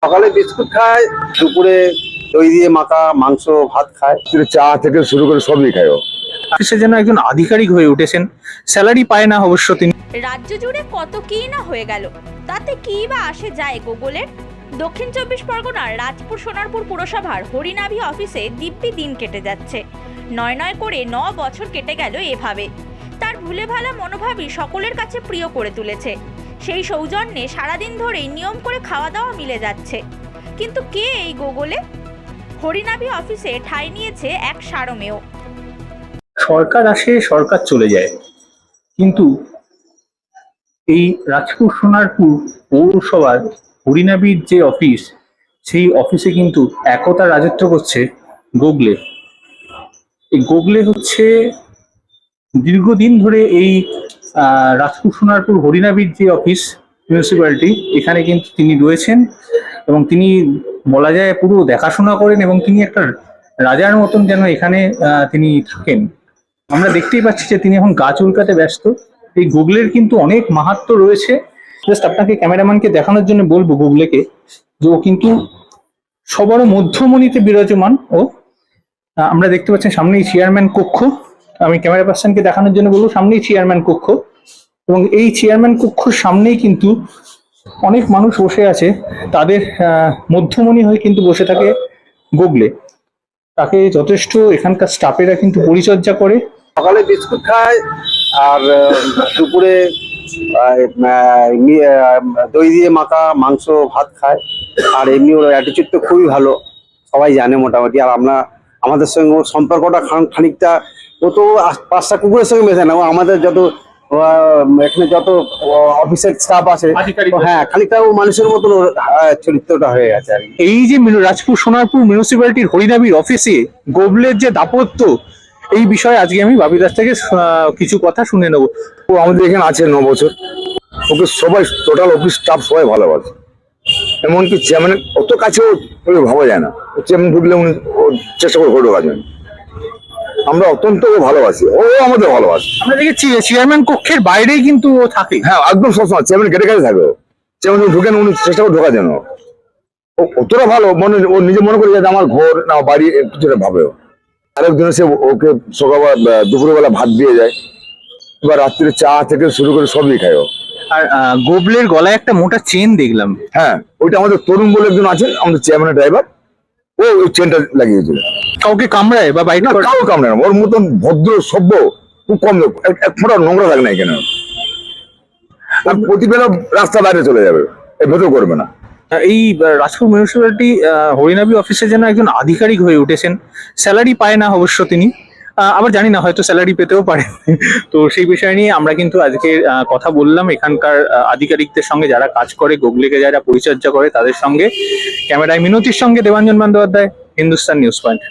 সকালে বিস্কুট খায়, দুপুরে দই দিয়ে মাখা মাংস ভাত খায়, চা থেকে শুরু করে সবই খায় ও। সে যেন একজন আধিকারিক হয়ে উঠেছেন। স্যালারি পায় না অবশ্য তিনি। রাজ্য জুড়ে কত কী না হয়ে গেল, তাতে কী বা আসে যায় গুগলের? দক্ষিণ 24 পরগনার রাজপুর সোনারপুর পুরসভার হরিনাভি অফিসে দিব্যি দিন কেটে যাচ্ছে। নয় করে 9 বছর কেটে গেল এভাবে। তার ভুলে ভালা মনোভাবই সকলের কাছে প্রিয় করে তুলেছে। সেই সৌজন্যে সারাদিন ধরেই নিয়ম করে খাওয়া দাওয়া মিলে যাচ্ছে। কিন্তু কে এই গুগলে? হরিনাভি অফিসে ঠাঁই নিয়েছে এক সারমেয়। সরকার আসে, সরকার চলে যায়, কিন্তু এই রাজপুর সোনারপুর পৌরসভার হরিনাভির যে অফিস, সেই অফিসে কিন্তু একতা রাজত্ব করছে গোগলে। এই গোগলে হচ্ছে দীর্ঘদিন ধরে এই রাজপুর সোনারপুর হরিনাভির যে অফিস মিউনিসিপ্যালিটি, এখানে কিন্তু তিনি রয়েছেন এবং তিনি বলা যায় পুরো দেখাশোনা করেন এবং তিনি একটা রাজার মতন যেন এখানে তিনি থাকেন। আমরা দেখতেই পাচ্ছি যে তিনি এখন গাছ উল্কাতে ব্যস্ত। এই গুগলের কিন্তু অনেক মাহাত্ম্য রয়েছে। জাস্ট আপনাকে ক্যামেরাম্যানকে দেখানোর জন্য বলবো গুগলেকে যে ও কিন্তু সবার মধ্যমণিতে বিরাজমান। ও আমরা দেখতে পাচ্ছি সামনেই চেয়ারম্যান কক্ষ। আমি ক্যামেরা পার্সনকে দেখানোর জন্য বলবো সামনেই চেয়ারম্যান কক্ষ, এবং এই চেয়ারম্যান কক্ষর সামনেই কিন্তু অনেক মানুষ বসে আছে। তাদের মধ্যমণি হয়ে কিন্তু বসে থাকে গুগলে। তাকে যথেষ্ট এখানকার স্টাফেরা কিন্তু পরিচর্যা করে। সকালে বিস্কুট খায় আর দুপুরে দই দিয়ে মাখা মাংস ভাত খায়। আর এমনি ওর অ্যাটিচিউড তো খুবই ভালো, সবাই জানে মোটামুটি। আর আমাদের সঙ্গে ওর সম্পর্কটা খানিকটা, ও তো 5টা কুকুরের সঙ্গে মেশে না, ও আমাদের যত এখানে যত অফিসের স্টাফ আছে, হ্যাঁ খানিকটা ও মানুষের মতন ওর চরিত্রটা হয়ে গেছে আর কি। এই যে রাজপুর সোনারপুর মিউনিসিপ্যালিটির হরিনাভির অফিসে গোগলের যে দাপত্য, এই বিষয়ে আজকে আমি বাবি দাস থেকে কিছু কথা শুনে নেবো। ও আমাদের এখানে আছে 9 বছর। ওকে সবাই, টোটাল অফিস স্টাফ সবাই ভালোবাসে। এমনকি চেয়ারম্যান অত কাছেও ভাবা যায় না, চেয়ারম্যান ঢুকলে উনি চেষ্টা করে ঢোকার জন্য। আমরা অত্যন্ত ভালোবাসি, ও আমাদের ভালোবাসে। আমরা দেখেছি চেয়ারম্যান কক্ষের বাইরেই কিন্তু ও থাকে। হ্যাঁ একদম সবসময় চেয়ারম্যান গেটে গেটে থাকে। চেয়ারম্যান ঢুকেন, উনি চেষ্টা করে ঢোকার জন্য। ও অতটা ভালো, ও নিজে মনে করে যাতে আমার ঘর না বাড়ি কিছুটা ভাবে। আরেকজন এসে ওকে সকালবেলা দুপুরবেলা ভাত দিয়ে যায়, এবার রাত্রিরে চা থেকে শুরু করে সবই খায় ও। আর গোবলের গলায় একটা মোটা চেন দেখলাম। হ্যাঁ ওইটা আমাদের তরুণ বলে একজন আছে, আমাদের চেয়ারম্যানের ড্রাইভার, ও ওই চেনটা লাগিয়েছিল। কাউকে কামড়ায় বা বাইরে না, কাউ কামড়ে না। ওর মতন ভদ্র সভ্য খুব কম লোক, এক ফোঁটা নোংরা থাকে না এখানে। আর প্রতিবেলা রাস্তা বাইরে চলে যাবে, এই ভেতর করবে না। এই রাজপুর মিউনিসিপ্যালিটি হরিনাভি অফিসে যেন একজন আধিকারিক হয়ে উঠেছেন। স্যালারি পায় না অবশ্য তিনি, আবার জানি না হয়তো স্যালারি পেতেও পারেন। তো সেই বিষয় নিয়ে আমরা কিন্তু আজকে কথা বললাম এখানকার আধিকারিকদের সঙ্গে, যারা কাজ করে গোগলেকে যারা পরিচর্যা করে তাদের সঙ্গে। ক্যামেরায় মিনতির সঙ্গে দেবাঞ্জন বন্দ্যোপাধ্যায়, হিন্দুস্তান নিউজ পয়েন্ট।